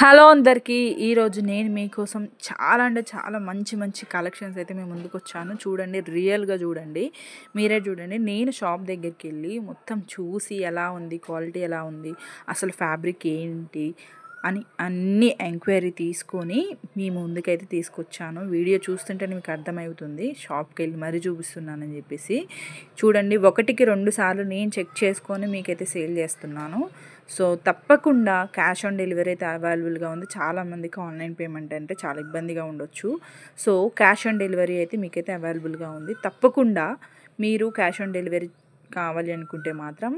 Hello అందరికీ ఈరోజు నేను మీకోసం చాలా అంటే చాలా మంచి మంచి కలెక్షన్స్ అయితే మేము ముందుకు వచ్చాను. చూడండి, రియల్గా చూడండి, మీరే చూడండి. నేను షాప్ దగ్గరికి వెళ్ళి మొత్తం చూసి ఎలా ఉంది, క్వాలిటీ ఎలా ఉంది, అసలు ఫ్యాబ్రిక్ ఏంటి అని అన్ని ఎంక్వైరీ తీసుకొని మీ ముందుకైతే తీసుకొచ్చాను. వీడియో చూస్తుంటే మీకు అర్థమవుతుంది, షాప్కి వెళ్ళి మరీ చూపిస్తున్నానని చెప్పేసి. చూడండి, 1-2 సార్లు నేను చెక్ చేసుకొని మీకైతే సేల్ చేస్తున్నాను. సో తప్పకుండా క్యాష్ ఆన్ డెలివరీ అయితే అవైలబుల్గా ఉంది. చాలామందికి ఆన్లైన్ పేమెంట్ అంటే చాలా ఇబ్బందిగా ఉండొచ్చు. సో క్యాష్ ఆన్ డెలివరీ అయితే మీకైతే అవైలబుల్గా ఉంది. తప్పకుండా మీరు క్యాష్ ఆన్ డెలివరీ కావాలి అనుకుంటే మాత్రం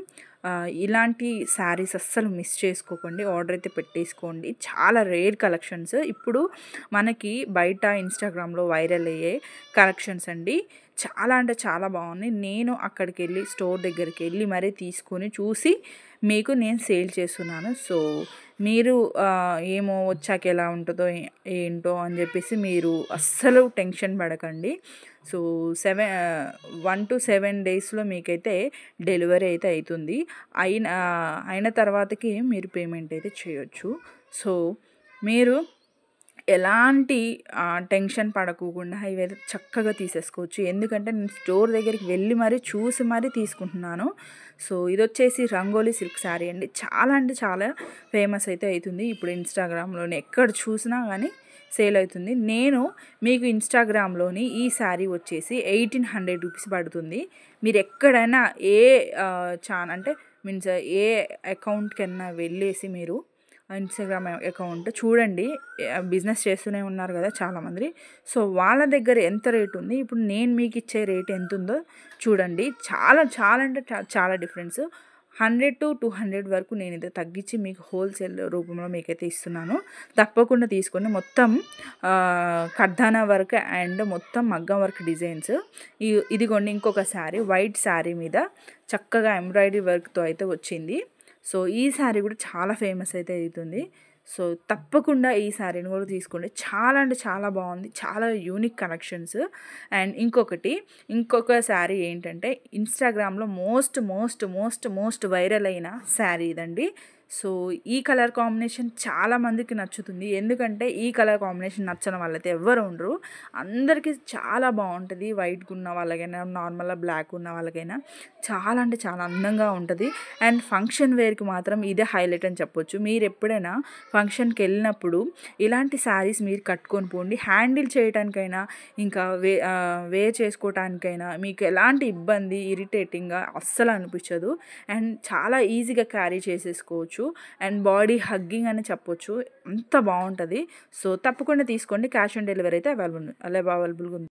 ఇలాంటి శారీస్ అస్సలు మిస్ చేసుకోకండి, ఆర్డర్ అయితే పెట్టేసుకోండి. చాలా రేర్ కలెక్షన్స్ ఇప్పుడు మనకి బయట ఇన్స్టాగ్రామ్లో వైరల్ అయ్యే కలెక్షన్స్ అండి. చాలా అంటే చాలా బాగున్నాయి. నేను అక్కడికి వెళ్ళి స్టోర్ దగ్గరికి వెళ్ళి మరీ తీసుకొని చూసి మీకు నేను సేల్ చేస్తున్నాను. సో మీరు ఏమో వచ్చాక ఎలా ఉంటుందో ఏంటో అని చెప్పేసి మీరు అస్సలు టెన్షన్ పడకండి. సో 1 to 7 డేస్లో మీకైతే డెలివరీ అయితే అవుతుంది. అయిన తర్వాతకి మీరు పేమెంట్ అయితే చేయొచ్చు. సో మీరు ఎలాంటి టెన్షన్ పడకుండా ఇవైతే చక్కగా తీసేసుకోవచ్చు. ఎందుకంటే నేను స్టోర్ దగ్గరికి వెళ్ళి మరీ చూసి మరీ తీసుకుంటున్నాను. సో ఇది వచ్చేసి రంగోలీ సిల్క్ శారీ అండి. చాలా అంటే చాలా ఫేమస్ అయితే అవుతుంది ఇప్పుడు ఇన్స్టాగ్రామ్లోనే, ఎక్కడ చూసినా కానీ సేల్ అవుతుంది. నేను మీకు ఇన్స్టాగ్రామ్లోని ఈ శారీ వచ్చేసి 1800 రూపీస్ పడుతుంది. మీరు ఎక్కడైనా ఏ అంటే మీన్స్ ఏ అకౌంట్కైనా వెళ్ళేసి మీరు ఇన్స్టాగ్రామ్ అకౌంట్ చూడండి, బిజినెస్ చేస్తూనే ఉన్నారు కదా చాలామంది. సో వాళ్ళ దగ్గర ఎంత రేట్ ఉంది, ఇప్పుడు నేను మీకు ఇచ్చే రేట్ ఎంత ఉందో చూడండి. చాలా చాలా అంటే చాలా డిఫరెన్స్. 100 to 200 వరకు నేను ఇది తగ్గించి మీకు హోల్సేల్ రూపంలో మీకైతే ఇస్తున్నాను. తప్పకుండా తీసుకోండి. మొత్తం కర్దానా వర్క్ అండ్ మొత్తం మగ్గం వర్క్ డిజైన్స్. ఇదిగోండి ఇంకొక శారీ, వైట్ శారీ మీద చక్కగా ఎంబ్రాయిడరీ వర్క్తో అయితే వచ్చింది. సో ఈ శారీ కూడా చాలా ఫేమస్ అయితే అవుతుంది. సో తప్పకుండా ఈ శారీని కూడా తీసుకోండి. చాలా అంటే చాలా బాగుంది, చాలా యూనిక్ కలెక్షన్స్. అండ్ ఇంకొక శారీ ఏంటంటే ఇన్స్టాగ్రామ్లో most most most most viral అయిన శారీ ఇదండి. సో ఈ కలర్ కాంబినేషన్ చాలామందికి నచ్చుతుంది. ఎందుకంటే ఈ కలర్ కాంబినేషన్ నచ్చని వాళ్ళైతే ఎవ్వరు ఉండరు. అందరికీ చాలా బాగుంటుంది. వైట్గా ఉన్న వాళ్ళకైనా, నార్మల్గా బ్లాక్ ఉన్న వాళ్ళకైనా చాలా అంటే చాలా అందంగా ఉంటుంది. అండ్ ఫంక్షన్ వేర్కి మాత్రం ఇదే హైలైట్ అని చెప్పొచ్చు. మీరు ఎప్పుడైనా ఫంక్షన్కి వెళ్ళినప్పుడు ఇలాంటి శారీస్ మీరు కట్టుకొని పోండి. హ్యాండిల్ చేయడానికైనా ఇంకా వేర్ చేసుకోవటానికైనా మీకు ఎలాంటి ఇబ్బంది ఇరిటేటింగ్గా అస్సలు అనిపించదు. అండ్ చాలా ఈజీగా క్యారీ చేసేసుకోవచ్చు. అండ్ బాడీ హగ్గింగ్ అని చెప్పొచ్చు, అంత బాగుంటుంది. సో తప్పకుండా తీసుకోండి. క్యాష్ ఆన్ డెలివరీ అయితే అవైలబుల్గా ఉంది.